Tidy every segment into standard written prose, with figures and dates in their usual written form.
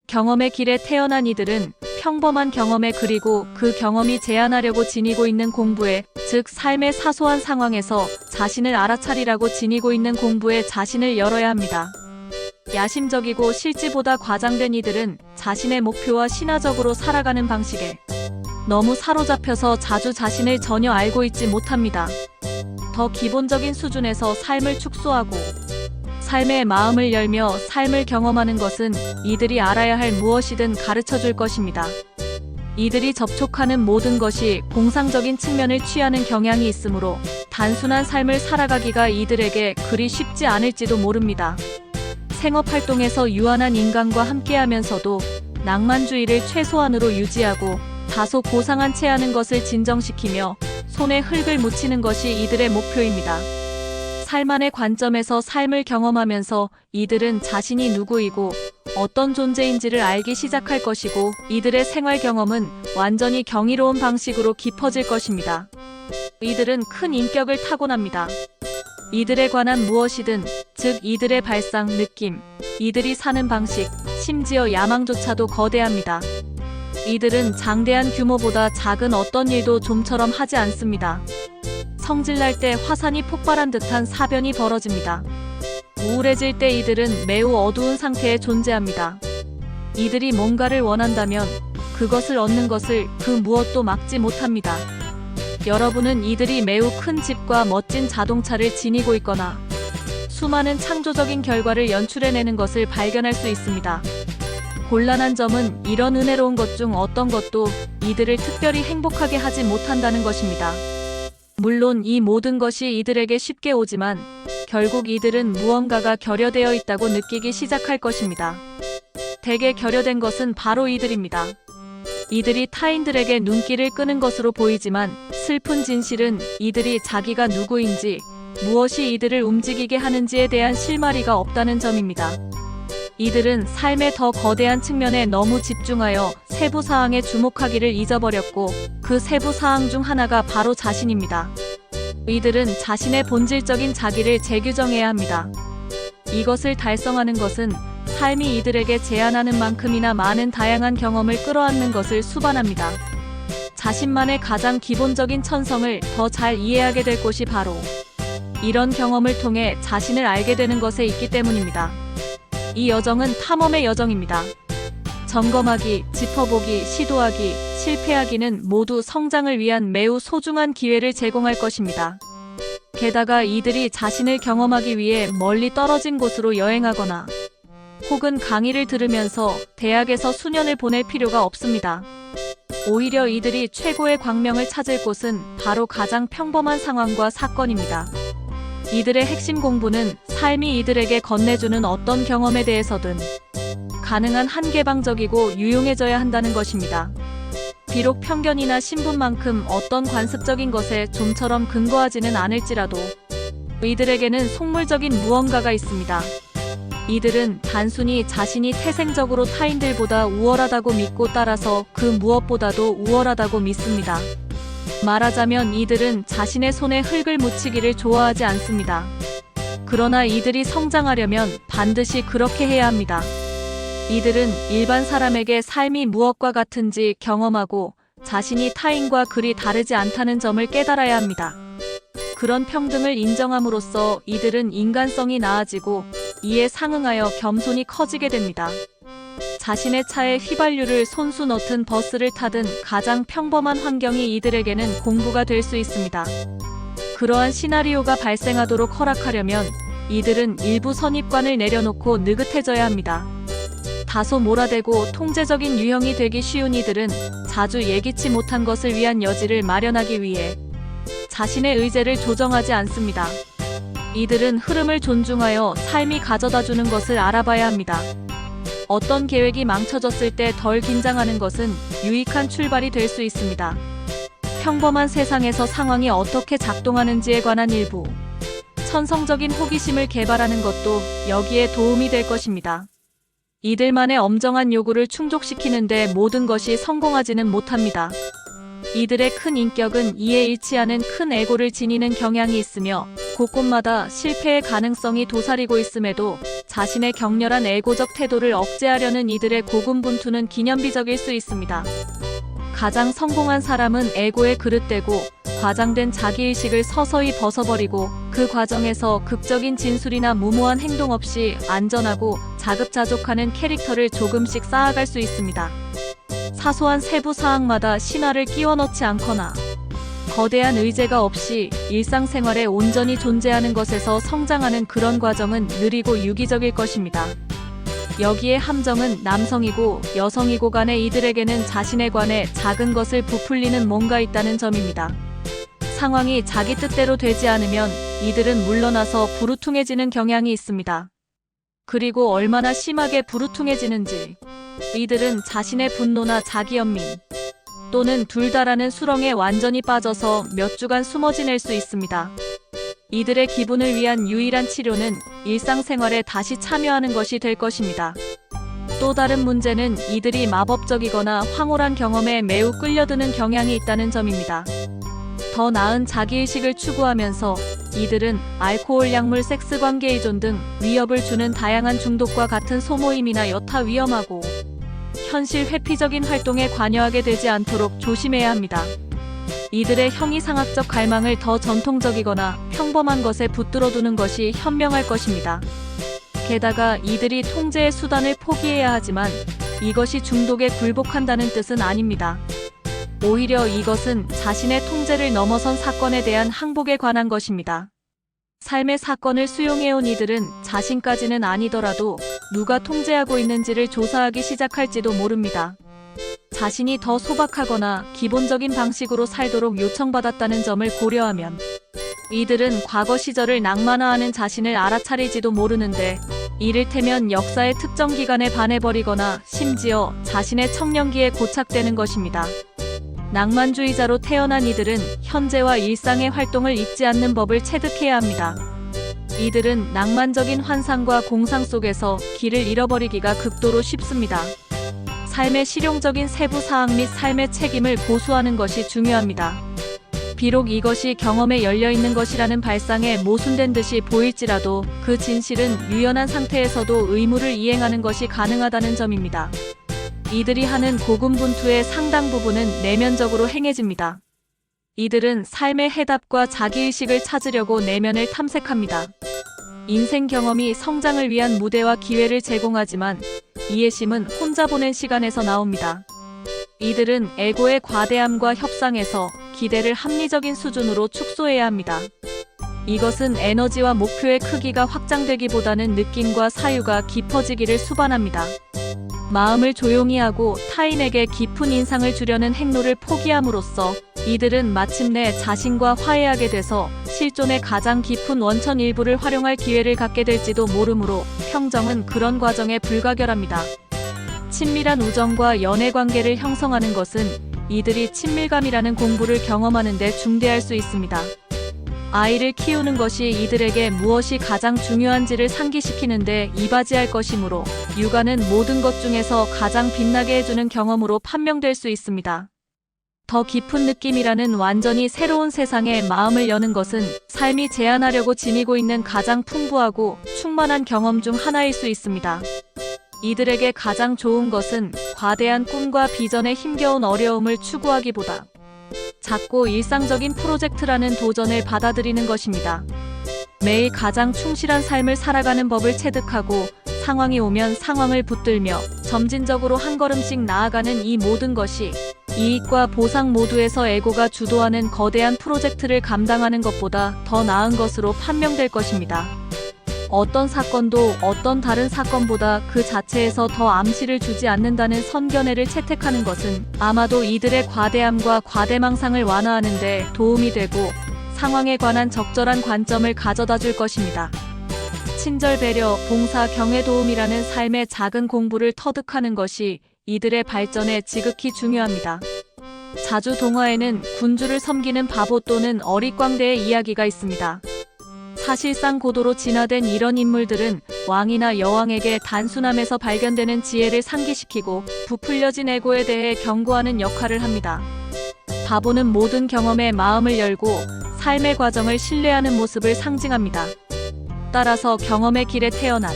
경험의 길에 태어난 이들은 평범한 경험에 그리고 그 경험이 제한하려고 지니고 있는 공부에, 즉 삶의 사소한 상황에서 자신을 알아차리라고 지니고 있는 공부에 자신을 열어야 합니다. 야심적이고 실지보다 과장된 이들은 자신의 목표와 신화적으로 살아가는 방식에 너무 사로잡혀서 자주 자신을 전혀 알고 있지 못합니다. 더 기본적인 수준에서 삶을 축소하고 삶의 마음을 열며 삶을 경험하는 것은 이들이 알아야 할 무엇이든 가르쳐 줄 것입니다. 이들이 접촉하는 모든 것이 공상적인 측면을 취하는 경향이 있으므로 단순한 삶을 살아가기가 이들에게 그리 쉽지 않을지도 모릅니다. 생업활동에서 유한한 인간과 함께하면서도 낭만주의를 최소한으로 유지하고 다소 고상한 채 하는 것을 진정시키며 손에 흙을 묻히는 것이 이들의 목표입니다. 삶안의 관점에서 삶을 경험하면서 이들은 자신이 누구이고 어떤 존재인지를 알기 시작할 것이고, 이들의 생활 경험은 완전히 경이로운 방식으로 깊어질 것입니다. 이들은 큰 인격을 타고납니다. 이들에 관한 무엇이든, 즉 이들의 발상, 느낌, 이들이 사는 방식, 심지어 야망조차도 거대합니다. 이들은 장대한 규모보다 작은 어떤 일도 좀처럼 하지 않습니다. 성질날 때 화산이 폭발한 듯한 사변이 벌어집니다. 우울해질 때 이들은 매우 어두운 상태에 존재합니다. 이들이 뭔가를 원한다면 그것을 얻는 것을 그 무엇도 막지 못합니다. 여러분은 이들이 매우 큰 집과 멋진 자동차를 지니고 있거나 수많은 창조적인 결과를 연출해내는 것을 발견할 수 있습니다. 곤란한 점은 이런 은혜로운 것 중 어떤 것도 이들을 특별히 행복하게 하지 못한다는 것입니다. 물론 이 모든 것이 이들에게 쉽게 오지만 결국 이들은 무언가가 결여되어 있다고 느끼기 시작할 것입니다. 대개 결여된 것은 바로 이들입니다. 이들이 타인들에게 눈길을 끄는 것으로 보이지만 슬픈 진실은 이들이 자기가 누구인지, 무엇이 이들을 움직이게 하는지에 대한 실마리가 없다는 점입니다. 이들은 삶의 더 거대한 측면에 너무 집중하여 세부 사항에 주목하기를 잊어버렸고, 그 세부 사항 중 하나가 바로 자신입니다. 이들은 자신의 본질적인 자기를 재규정해야 합니다. 이것을 달성하는 것은 삶이 이들에게 제한하는 만큼이나 많은 다양한 경험을 끌어안는 것을 수반합니다. 자신만의 가장 기본적인 천성을 더 잘 이해하게 될 곳이 바로 이런 경험을 통해 자신을 알게 되는 것에 있기 때문입니다. 이 여정은 탐험의 여정입니다. 점검하기, 짚어보기, 시도하기, 실패하기는 모두 성장을 위한 매우 소중한 기회를 제공할 것입니다. 게다가 이들이 자신을 경험하기 위해 멀리 떨어진 곳으로 여행하거나 혹은 강의를 들으면서 대학에서 수년을 보낼 필요가 없습니다. 오히려 이들이 최고의 광명을 찾을 곳은 바로 가장 평범한 상황과 사건입니다. 이들의 핵심 공부는 삶이 이들에게 건네주는 어떤 경험에 대해서든 가능한 한 개방적이고 유용해져야 한다는 것입니다. 비록 편견이나 신분만큼 어떤 관습적인 것에 좀처럼 근거하지는 않을지라도 이들에게는 속물적인 무언가가 있습니다. 이들은 단순히 자신이 태생적으로 타인들보다 우월하다고 믿고 따라서 그 무엇보다도 우월하다고 믿습니다. 말하자면 이들은 자신의 손에 흙을 묻히기를 좋아하지 않습니다. 그러나 이들이 성장하려면 반드시 그렇게 해야 합니다. 이들은 일반 사람에게 삶이 무엇과 같은지 경험하고 자신이 타인과 그리 다르지 않다는 점을 깨달아야 합니다. 그런 평등을 인정함으로써 이들은 인간성이 나아지고 이에 상응하여 겸손이 커지게 됩니다. 자신의 차에 휘발유를 손수 넣든 버스를 타든 가장 평범한 환경이 이들에게는 공부가 될 수 있습니다. 그러한 시나리오가 발생하도록 허락하려면 이들은 일부 선입관을 내려놓고 느긋해져야 합니다. 다소 몰아대고 통제적인 유형이 되기 쉬운 이들은 자주 예기치 못한 것을 위한 여지를 마련하기 위해 자신의 의제를 조정하지 않습니다. 이들은 흐름을 존중하여 삶이 가져다주는 것을 알아봐야 합니다. 어떤 계획이 망쳐졌을 때 덜 긴장하는 것은 유익한 출발이 될 수 있습니다. 평범한 세상에서 상황이 어떻게 작동하는지에 관한 일부 천성적인 호기심을 개발하는 것도 여기에 도움이 될 것입니다. 이들만의 엄정한 요구를 충족시키는데 모든 것이 성공하지는 못합니다. 이들의 큰 인격은 이에 일치하는 큰 에고를 지니는 경향이 있으며 곳곳마다 실패의 가능성이 도사리고 있음에도 자신의 격렬한 에고적 태도를 억제하려는 이들의 고군분투는 기념비적일 수 있습니다. 가장 성공한 사람은 에고에 그릇되고 과장된 자기의식을 서서히 벗어버리고 그 과정에서 극적인 진술이나 무모한 행동 없이 안전하고 자급자족하는 캐릭터를 조금씩 쌓아갈 수 있습니다. 사소한 세부 사항마다 신화를 끼워 넣지 않거나 거대한 의제가 없이 일상생활에 온전히 존재하는 것에서 성장하는 그런 과정은 느리고 유기적일 것입니다. 여기에 함정은 남성이고 여성이고 간에 이들에게는 자신에 관해 작은 것을 부풀리는 뭔가 있다는 점입니다. 상황이 자기 뜻대로 되지 않으면 이들은 물러나서 부르퉁해지는 경향이 있습니다. 그리고 얼마나 심하게 부르퉁해지는지 이들은 자신의 분노나 자기연민 또는 둘 다라는 수렁에 완전히 빠져서 몇 주간 숨어 지낼 수 있습니다. 이들의 기분을 위한 유일한 치료는 일상생활에 다시 참여하는 것이 될 것입니다. 또 다른 문제는 이들이 마법적이거나 황홀한 경험에 매우 끌려드는 경향이 있다는 점입니다. 더 나은 자기의식을 추구하면서 이들은 알코올, 약물, 섹스, 관계 의존 등 위협을 주는 다양한 중독과 같은 소모임이나 여타 위험하고 현실 회피적인 활동에 관여하게 되지 않도록 조심해야 합니다. 이들의 형이상학적 갈망을 더 전통적이거나 평범한 것에 붙들어두는 것이 현명할 것입니다. 게다가 이들이 통제의 수단을 포기해야 하지만 이것이 중독에 굴복한다는 뜻은 아닙니다. 오히려 이것은 자신의 통제를 넘어선 사건에 대한 항복에 관한 것입니다. 삶의 사건을 수용해온 이들은 자신까지는 아니더라도 누가 통제하고 있는지를 조사하기 시작할지도 모릅니다. 자신이 더 소박하거나 기본적인 방식으로 살도록 요청받았다는 점을 고려하면 이들은 과거 시절을 낭만화하는 자신을 알아차릴지도 모르는데 이를테면 역사의 특정 기간에 반해버리거나 심지어 자신의 청년기에 고착되는 것입니다. 낭만주의자로 태어난 이들은 현재와 일상의 활동을 잊지 않는 법을 체득해야 합니다. 이들은 낭만적인 환상과 공상 속에서 길을 잃어버리기가 극도로 쉽습니다. 삶의 실용적인 세부 사항 및 삶의 책임을 고수하는 것이 중요합니다. 비록 이것이 경험에 열려있는 것이라는 발상에 모순된 듯이 보일지라도 그 진실은 유연한 상태에서도 의무를 이행하는 것이 가능하다는 점입니다. 이들이 하는 고군분투의 상당 부분은 내면적으로 행해집니다. 이들은 삶의 해답과 자기의식을 찾으려고 내면을 탐색합니다. 인생 경험이 성장을 위한 무대와 기회를 제공하지만 이해심은 혼자 보낸 시간에서 나옵니다. 이들은 에고의 과대함과 협상에서 기대를 합리적인 수준으로 축소해야 합니다. 이것은 에너지와 목표의 크기가 확장되기보다는 느낌과 사유가 깊어지기를 수반합니다. 마음을 조용히 하고 타인에게 깊은 인상을 주려는 행로를 포기함으로써 이들은 마침내 자신과 화해하게 돼서 실존의 가장 깊은 원천 일부를 활용할 기회를 갖게 될지도 모르므로 평정은 그런 과정에 불가결합니다. 친밀한 우정과 연애 관계를 형성하는 것은 이들이 친밀감이라는 공부를 경험하는 데 중대할 수 있습니다. 아이를 키우는 것이 이들에게 무엇이 가장 중요한지를 상기시키는데 이바지할 것이므로 육아는 모든 것 중에서 가장 빛나게 해주는 경험으로 판명될 수 있습니다. 더 깊은 느낌이라는 완전히 새로운 세상에 마음을 여는 것은 삶이 제안하려고 지니고 있는 가장 풍부하고 충만한 경험 중 하나일 수 있습니다. 이들에게 가장 좋은 것은 과대한 꿈과 비전에 힘겨운 어려움을 추구하기보다 작고 일상적인 프로젝트라는 도전을 받아들이는 것입니다. 매일 가장 충실한 삶을 살아가는 법을 체득하고 상황이 오면 상황을 붙들며 점진적으로 한 걸음씩 나아가는 이 모든 것이 이익과 보상 모두에서 에고가 주도하는 거대한 프로젝트를 감당하는 것보다 더 나은 것으로 판명될 것입니다. 어떤 사건도 어떤 다른 사건보다 그 자체에서 더 암시를 주지 않는다는 선견해를 채택하는 것은 아마도 이들의 과대함과 과대망상을 완화하는 데 도움이 되고 상황에 관한 적절한 관점을 가져다 줄 것입니다. 친절, 배려, 봉사, 경애, 도움이라는 삶의 작은 공부를 터득하는 것이 이들의 발전에 지극히 중요합니다. 자주 동화에는 군주를 섬기는 바보 또는 어릿광대의 이야기가 있습니다. 사실상 고도로 진화된 이런 인물들은 왕이나 여왕에게 단순함에서 발견되는 지혜를 상기시키고 부풀려진 에고에 대해 경고하는 역할을 합니다. 바보는 모든 경험에 마음을 열고 삶의 과정을 신뢰하는 모습을 상징합니다. 따라서 경험의 길에 태어난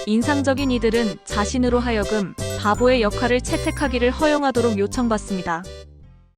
인상적인 이들은 자신으로 하여금 바보의 역할을 채택하기를 허용하도록 요청받습니다.